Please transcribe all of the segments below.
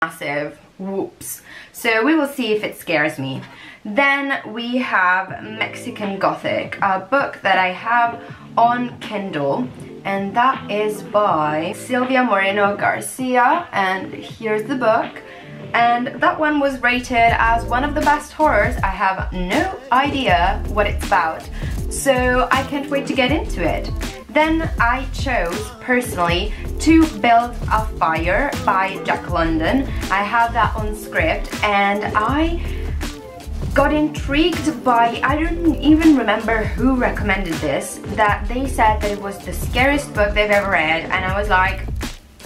massive whoops. So we will see if it scares me. Then we have Mexican Gothic, a book that I have on Kindle, and that is by Silvia Moreno Garcia, and here's the book. And that one was rated as one of the best horrors. I have no idea what it's about, so I can't wait to get into it. Then I chose, personally, To Build a Fire by Jack London. I have that on script, and I got intrigued by, I don't even remember who recommended this, that they said that it was the scariest book they've ever read, and I was like,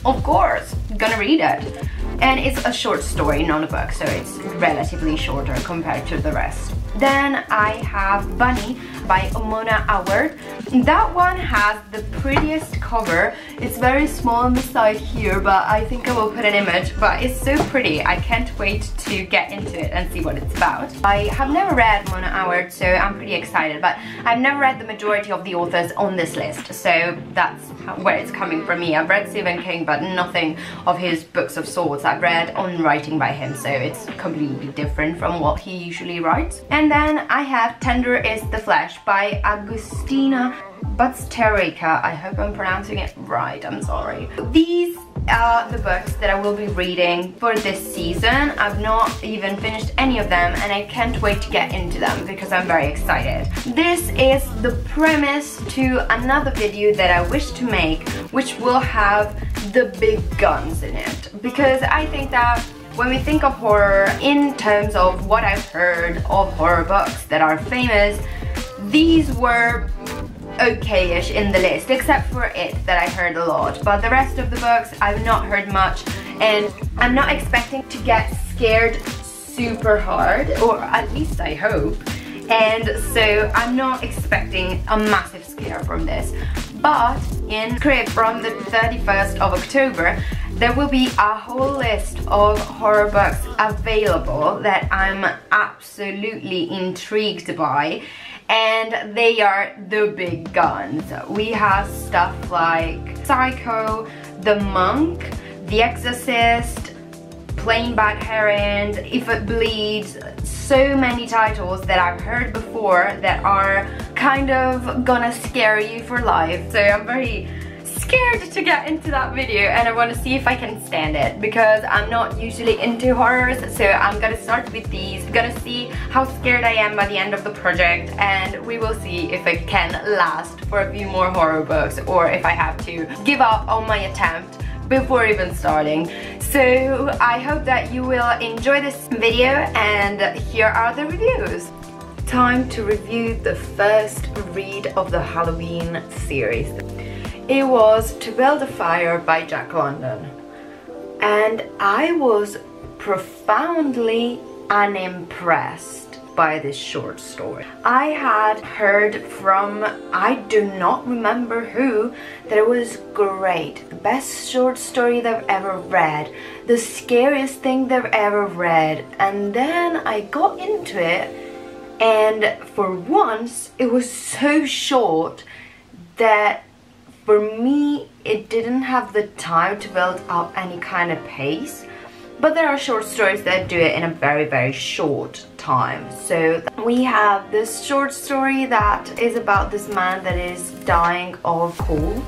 of course, gonna read it. And it's a short story, not a book, so it's relatively shorter compared to the rest. Then I have Bunny by Omona Award. That one has the prettiest cover. It's very small on the side here, but I think I will put an image. But it's so pretty. I can't wait to get into it and see what it's about. I have never read Omona Award, so I'm pretty excited. But I've never read the majority of the authors on this list, so that's where it's coming from me. I've read Stephen King, but nothing of his books of sorts. I've read on writing by him, so it's completely different from what he usually writes. And then I have Tender is the Flesh by Agustina Batsterica. I hope I'm pronouncing it right, I'm sorry. These are the books that I will be reading for this season. I've not even finished any of them, and I can't wait to get into them because I'm very excited. This is the premise to another video that I wish to make, which will have the big guns in it, because I think that when we think of horror in terms of what I've heard of horror books that are famous, these were okay-ish in the list, except for It, that I heard a lot. But the rest of the books I've not heard much, and I'm not expecting to get scared super hard, or at least I hope. And so I'm not expecting a massive scare from this. But in script from the 31st of October, there will be a whole list of horror books available that I'm absolutely intrigued by, and they are the big guns. We have stuff like Psycho, The Monk, The Exorcist, Plain Bad Heron, If It Bleeds, so many titles that I've heard before that are kind of gonna scare you for life. So I'm very scared to get into that video, and I want to see if I can stand it, because I'm not usually into horrors. So I'm gonna start with these, gonna see how scared I am by the end of the project, and we will see if I can last for a few more horror books, or if I have to give up on my attempt before even starting. So I hope that you will enjoy this video, and here are the reviews. Time to review the first read of the Halloween series. It was To Build a Fire by Jack London, and I was profoundly unimpressed by this short story. I had heard from, I do not remember who, that it was great, the best short story they've ever read, the scariest thing they've ever read. And then I got into it, and for once it was so short that for me it didn't have the time to build up any kind of pace. But there are short stories that do it in a very, very short time. So we have this short story that is about this man that is dying of cold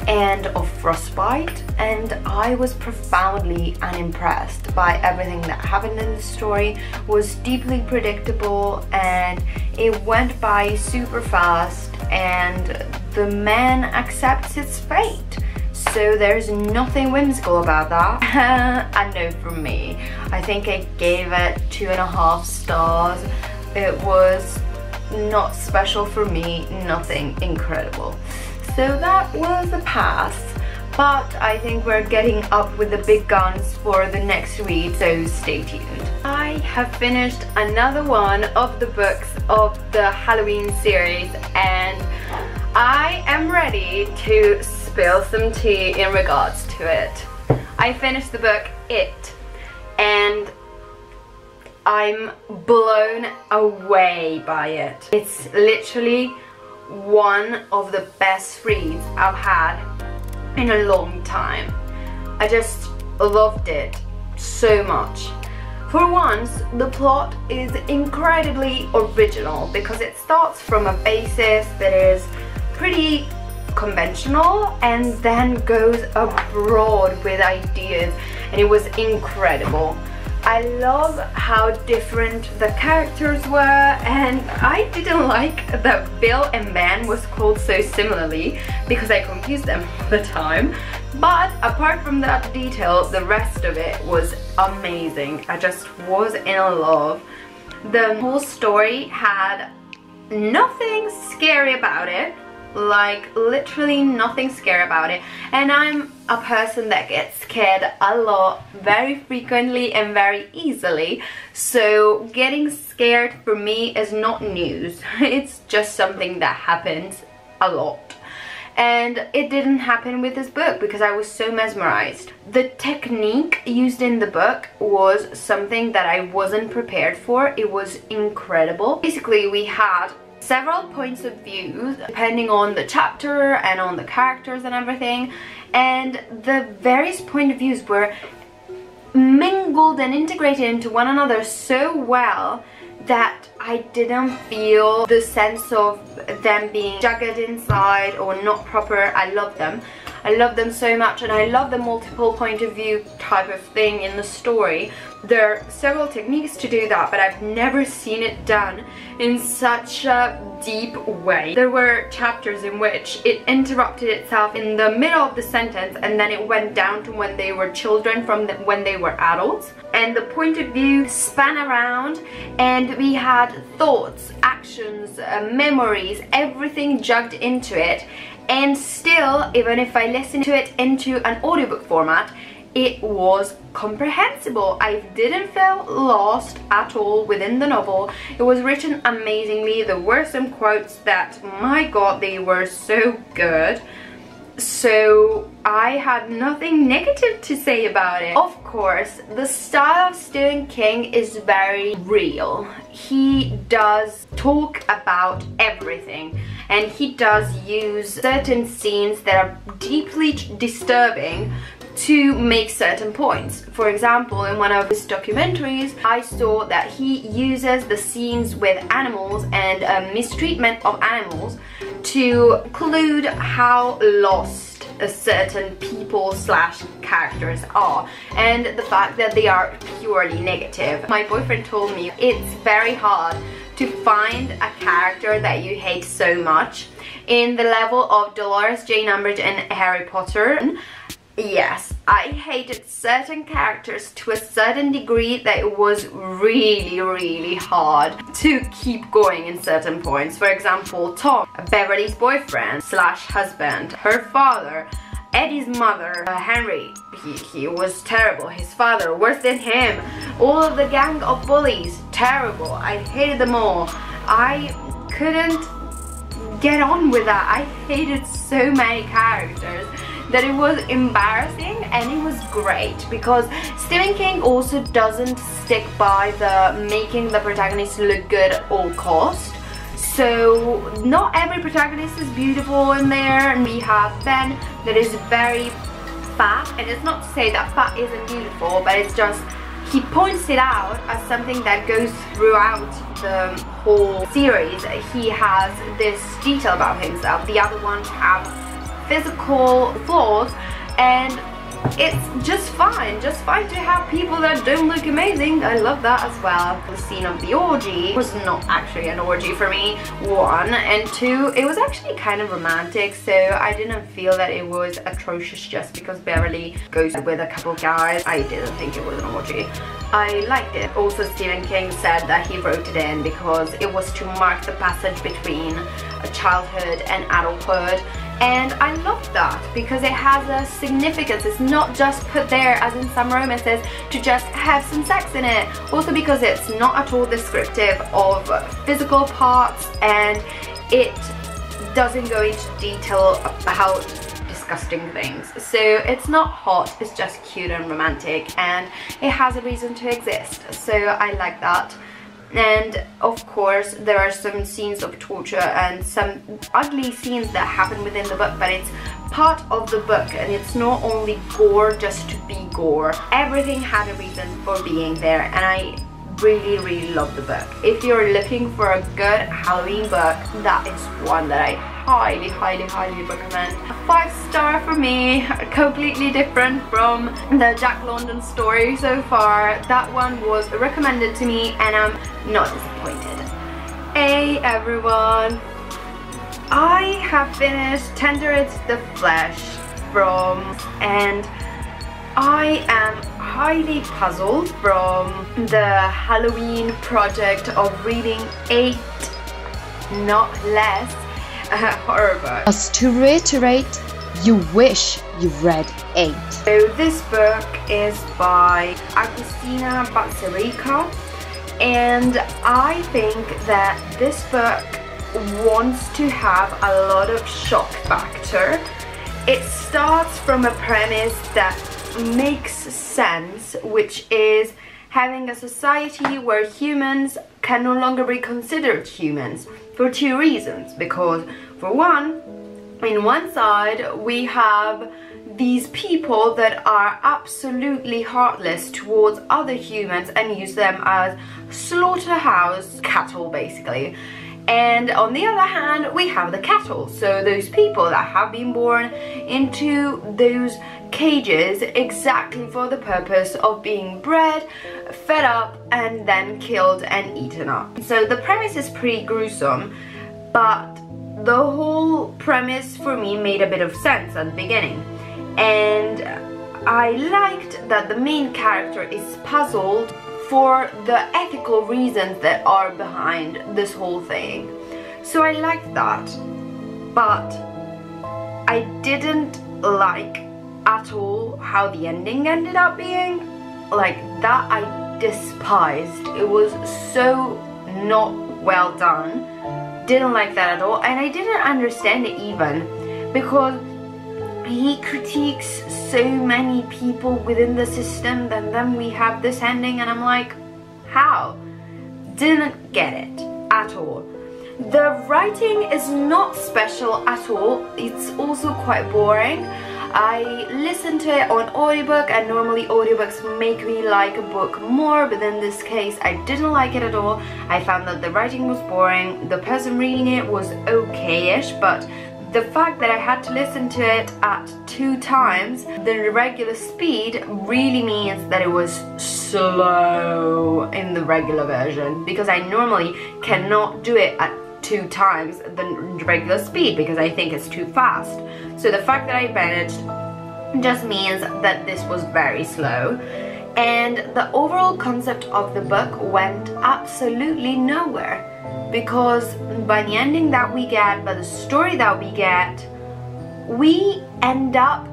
and of frostbite, and I was profoundly unimpressed by everything that happened in the story. It was deeply predictable, and it went by super fast, and the man accepts his fate. So there's nothing whimsical about that. I know from me, I think I gave it 2.5 stars. It was not special for me, nothing incredible. So that was a pass, but I think we're getting up with the big guns for the next read, so stay tuned. I have finished another one of the books of the Halloween series, and I am ready to spill some tea in regards to it. I finished the book It, and I'm blown away by it. It's literally one of the best reads I've had in a long time. I just loved it so much. For once, the plot is incredibly original because it starts from a basis that is pretty conventional and then goes abroad with ideas, and it was incredible. I love how different the characters were, and I didn't like that Bill and Ben was called so similarly because I confused them all the time. But apart from that detail, the rest of it was amazing. I just was in love. The whole story had nothing scary about it. Like literally nothing scary about it, and I'm a person that gets scared a lot, very frequently and very easily, so getting scared for me is not news. It's just something that happens a lot, and it didn't happen with this book because I was so mesmerized. The technique used in the book was something that I wasn't prepared for. It was incredible. Basically, we had several points of view depending on the chapter and on the characters and everything, and the various point of views were mingled and integrated into one another so well that I didn't feel the sense of them being jagged inside or not proper. I love them. I love them so much, and I love the multiple point of view type of thing in the story. There are several techniques to do that, but I've never seen it done in such a deep way. There were chapters in which it interrupted itself in the middle of the sentence, and then it went down to when they were children from when they were adults. And the point of view span around, and we had thoughts, actions, memories, everything jugged into it. And still, even if I listened to it into an audiobook format, it was comprehensible. I didn't feel lost at all within the novel. It was written amazingly. There were some quotes that, my god, they were so good. So I had nothing negative to say about it. Of course, the style of Stephen King is very real. He does talk about everything, and he does use certain scenes that are deeply disturbing to make certain points. For example, in one of his documentaries, I saw that he uses the scenes with animals and mistreatment of animals to include how lost a certain people slash characters are, and the fact that they are purely negative. My boyfriend told me it's very hard to find a character that you hate so much. In the level of Dolores Jane Umbridge and Harry Potter, yes, I hated certain characters to a certain degree that it was really hard to keep going in certain points. For example, Tom, Beverly's boyfriend slash husband, her father, Eddie's mother, Henry, he was terrible. His father, worse than him. All of the gang of bullies, terrible. I hated them all. I couldn't get on with that. I hated so many characters that it was embarrassing, and it was great because Stephen King also doesn't stick by the making the protagonist look good at all cost. So not every protagonist is beautiful in there, and we have Ben that is very fat, and it's not to say that fat isn't beautiful, but it's just he points it out as something that goes throughout the whole series. He has this detail about himself. The other ones have physical flaws, and it's just fine to have people that don't look amazing. I love that as well. The scene of the orgy was not actually an orgy for me, one, and two, it was actually kind of romantic, so I didn't feel that it was atrocious just because Beverly goes with a couple guys. I didn't think it was an orgy. I liked it. Also, Stephen King said that he wrote it in because it was to mark the passage between childhood and adulthood. And I love that because it has a significance. It's not just put there as in some romances to just have some sex in it. Also because it's not at all descriptive of physical parts, and it doesn't go into detail about disgusting things. So it's not hot, it's just cute and romantic, and it has a reason to exist. So I like that. And of course there are some scenes of torture and some ugly scenes that happen within the book, but it's part of the book and it's not only gore just to be gore. Everything had a reason for being there, and I really love the book. If you're looking for a good Halloween book, that is one that I highly recommend. A 5-star for me, completely different from the Jack London story so far. That one was recommended to me and I'm not disappointed. Hey everyone, I have finished Tendered the Flesh and I am highly puzzled from the Halloween project of reading 8, not less, horror books. Just to reiterate, you wish you've read 8. So this book is by Agustina Bazzarica, and I think that this book wants to have a lot of shock factor. It starts from a premise that makes sense, which is having a society where humans can no longer be considered humans for 2 reasons. Because for one, in one side we have these people that are absolutely heartless towards other humans and use them as slaughterhouse cattle basically. And on the other hand, we have the cattle, so those people that have been born into those cages exactly for the purpose of being bred, fed up, and then killed and eaten up. So the premise is pretty gruesome, but the whole premise for me made a bit of sense at the beginning. And I liked that the main character is puzzled for the ethical reasons that are behind this whole thing. So I liked that, but I didn't like at all how the ending ended up being. Like, that I despised. It was so not well done. Didn't like that at all, and I didn't understand it even, because he critiques so many people within the system, and then we have this ending and I'm like, how? Didn't get it at all. The writing is not special at all. It's also quite boring. I listened to it on audiobook, and normally audiobooks make me like a book more, but in this case I didn't like it at all. I found that the writing was boring, the person reading it was okay-ish, but the fact that I had to listen to it at 2 times the regular speed really means that it was slow in the regular version, because I normally cannot do it at 2 times the regular speed because I think it's too fast. So the fact that I managed just means that this was very slow, and the overall concept of the book went absolutely nowhere. Because by the ending that we get, by the story that we get, we end up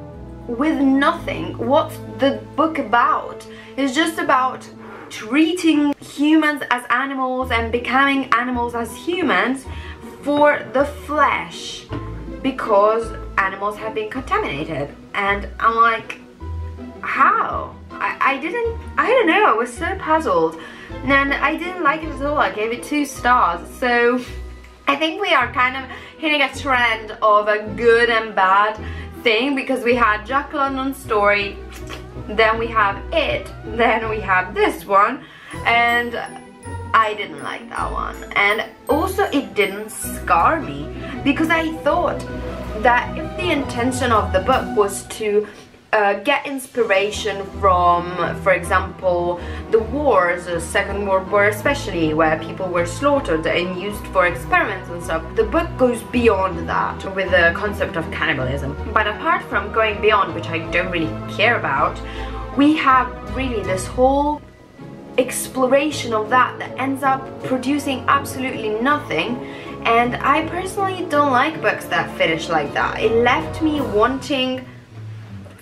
with nothing. What's the book about? It's just about treating humans as animals and becoming animals as humans for the flesh, because animals have been contaminated. And I'm like, how? I don't know, I was so puzzled. And I didn't like it at all. I gave it 2 stars. So I think we are kind of hitting a trend of a good and bad thing, because we had Jack London's story, then we have it, then we have this one, and I didn't like that one. And also it didn't scar me, because I thought that if the intention of the book was to get inspiration from, for example, the wars, the Second World War especially, where people were slaughtered and used for experiments and stuff, the book goes beyond that with the concept of cannibalism. But apart from going beyond, which I don't really care about, we have really this whole exploration of that ends up producing absolutely nothing. And I personally don't like books that finish like that. It left me wanting,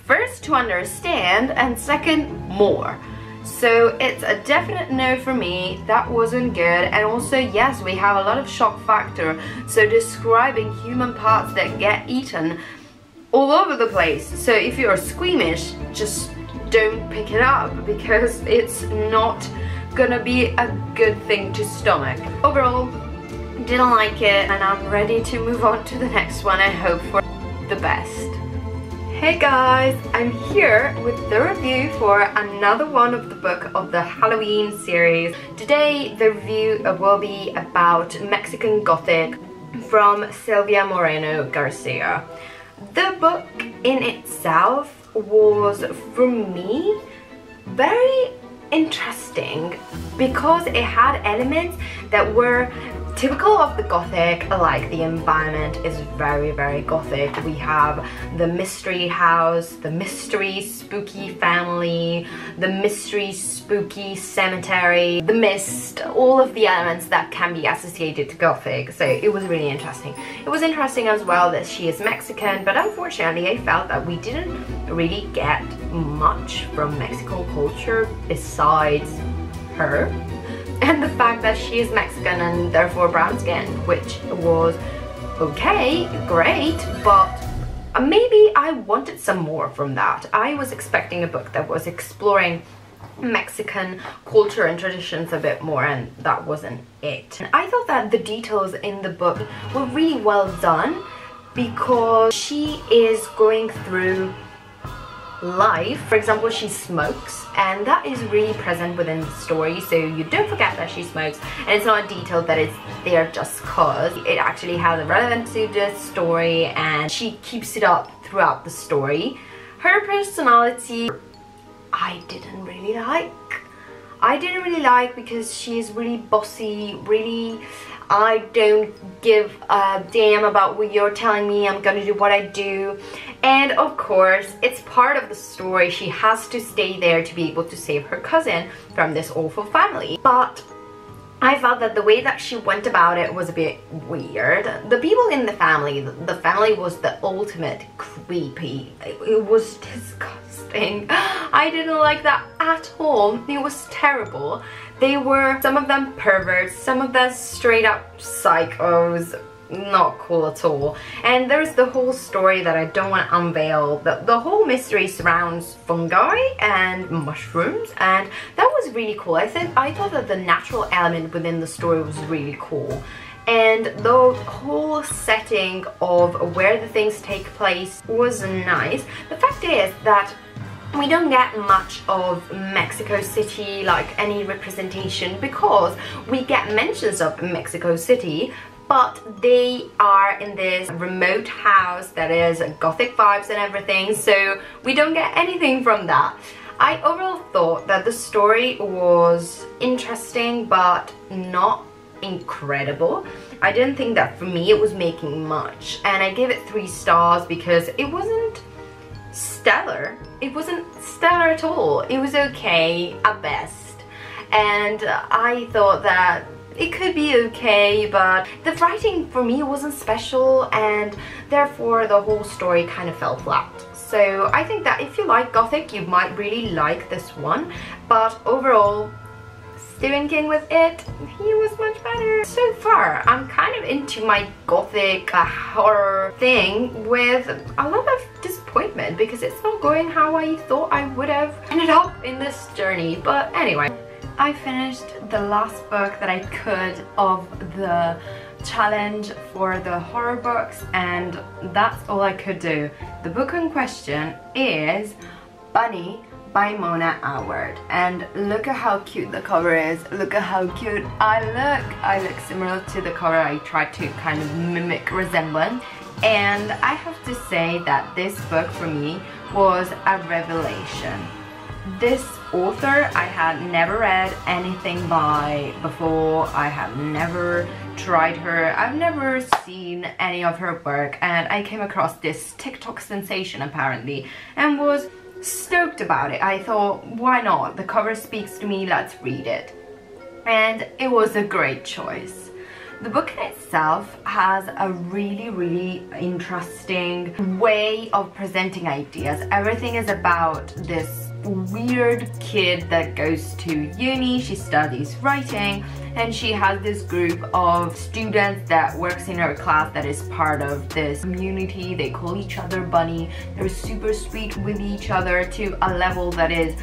first, to understand, and second, more. So it's a definite no for me. That wasn't good. And also, yes, we have a lot of shock factor, so describing human parts that get eaten all over the place. So if you're squeamish, just don't pick it up, because it's not gonna be a good thing to stomach. Overall, didn't like it, and I'm ready to move on to the next one. I hope for the best. Hey guys, I'm here with the review for another one of the book of the Halloween series. Today the review will be about Mexican Gothic from Silvia Moreno Garcia. The book in itself was, for me, very interesting because it had elements that were typical of the Gothic. Like the environment is very, very Gothic. We have the mystery house, the mystery spooky family, the mystery spooky cemetery, the mist, all of the elements that can be associated to Gothic. So it was really interesting. It was interesting as well that she is Mexican, but unfortunately I felt that we didn't really get much from Mexican culture besides her. And the fact that she is Mexican and therefore brown skinned, which was okay, great, but maybe I wanted some more from that. I was expecting a book that was exploring Mexican culture and traditions a bit more, and that wasn't it. And I thought that the details in the book were really well done because she is going through life. For example, she smokes, and that is really present within the story, so you don't forget that she smokes, and it's not a detail that it's there just cause. It actually has a relevance to the story, and she keeps it up throughout the story. Her personality I didn't really like because she is really bossy, really I don't give a damn about what you're telling me, I'm gonna do what I do. And of course, it's part of the story. She has to stay there to be able to save her cousin from this awful family. But I felt that the way that she went about it was a bit weird. The people in the family was the ultimate creepy. It was disgusting. I didn't like that at all. It was terrible. They were, some of them perverts, some of them straight up psychos. Not cool at all. And there's the whole story that I don't want to unveil. The whole mystery surrounds fungi and mushrooms, and that was really cool. I thought that the natural element within the story was really cool. And the whole setting of where the things take place was nice. The fact is that we don't get much of Mexico City, like any representation, because we get mentions of Mexico City, but they are in this remote house that is Gothic vibes and everything, so we don't get anything from that. I overall thought that the story was interesting but not incredible. I didn't think that for me it was making much, and I gave it 3 stars because it wasn't stellar. It wasn't stellar at all. It was okay at best, and I thought that it could be okay, but the writing for me wasn't special, and therefore the whole story kind of fell flat. So I think that if you like Gothic, you might really like this one, but overall, Stephen King with it, he was much better. So far, I'm kind of into my Gothic horror thing with a lot of disappointment because it's not going how I thought I would have ended up in this journey. But anyway, I finished the last book that I could of the challenge for the horror books, and that's all I could do. The book in question is Bunny by Mona Award, and look at how cute the cover is. Look at how cute I look similar to the cover. I tried to kind of mimic resemblance, and I have to say that this book for me was a revelation. This author I had never read anything by before. I have never tried her. I've never seen any of her work, and I came across this TikTok sensation apparently and was stoked about it. I thought, why not? The cover speaks to me, let's read it. And it was a great choice. The book in itself has a really interesting way of presenting ideas. Everything is about this weird kid that goes to uni. She studies writing, and she has this group of students that works in her class that is part of this community. They call each other Bunny. They're super sweet with each other to a level that is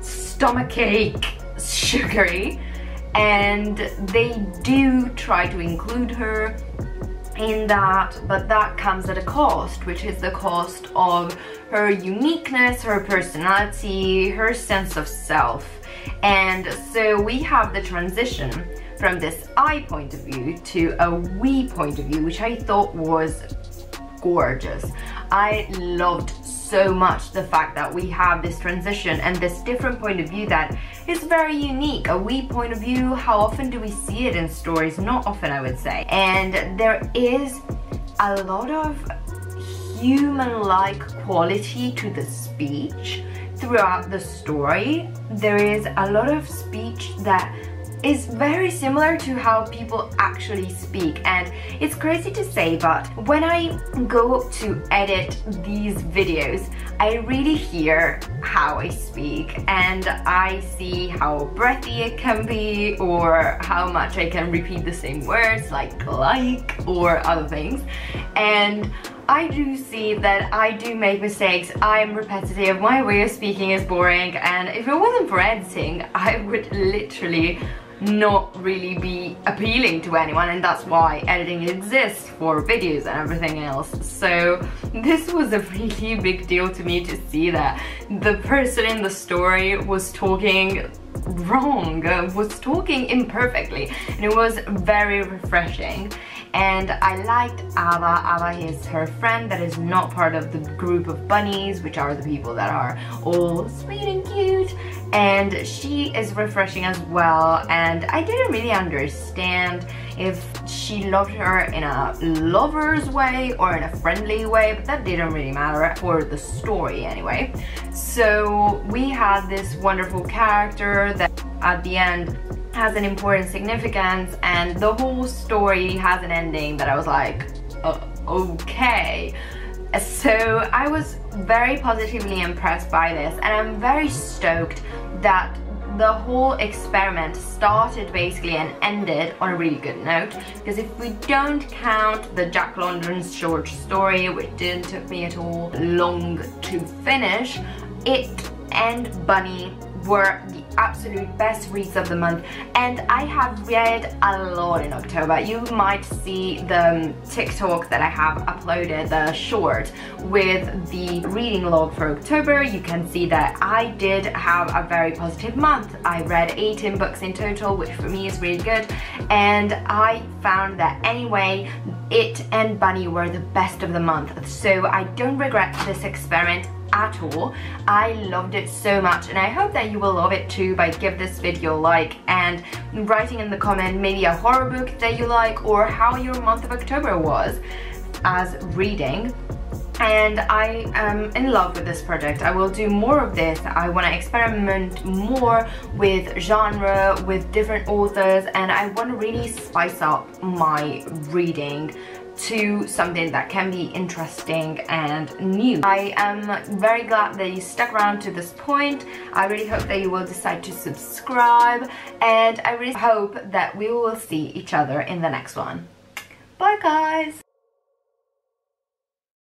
stomachache sugary, and they do try to include her in that, but that comes at a cost, which is the cost of her uniqueness, her personality, her sense of self. And so we have the transition from this I point of view to a we point of view, which I thought was gorgeous. I loved so much the fact that we have this transition and this different point of view that is very unique. A we point of view, how often do we see it in stories? Not often, I would say. And there is a lot of human-like quality to the speech throughout the story. There is a lot of speech that is very similar to how people actually speak, and it's crazy to say, but when I go to edit these videos, I really hear how I speak, and I see how breathy it can be, or how much I can repeat the same words like or other things. And I do see that I do make mistakes. I am repetitive, my way of speaking is boring, and if it wasn't for editing, I would literally not really be appealing to anyone, and that's why editing exists for videos and everything else. So this was a really big deal to me to see that the person in the story was talking wrong, was talking imperfectly, and it was very refreshing. And I liked Ava. Ava is her friend that is not part of the group of bunnies, which are the people that are all sweet and cute, and she is refreshing as well. And I didn't really understand if she loved her in a lover's way or in a friendly way, but that didn't really matter for the story anyway. So we had this wonderful character that at the end has an important significance, and the whole story has an ending that I was like, okay. So I was very positively impressed by this, and I'm very stoked that the whole experiment started basically and ended on a really good note, because if we don't count the Jack London's short story, which didn't take me at all long to finish, it and Bunny were the absolute best reads of the month, and I have read a lot in October. You might see the TikTok that I have uploaded, the short with the reading log for October. You can see that I did have a very positive month. I read 18 books in total, which for me is really good, and I found that anyway, it and Bunny were the best of the month. So I don't regret this experiment at all. I loved it so much, and I hope that you will love it too by give this video a like and writing in the comment maybe a horror book that you like, or how your month of October was as reading. And I am in love with this project. I will do more of this. I want to experiment more with genre, with different authors, and I want to really spice up my reading to something that can be interesting and new. I am very glad that you stuck around to this point. I really hope that you will decide to subscribe, and I really hope that we will see each other in the next one. Bye guys!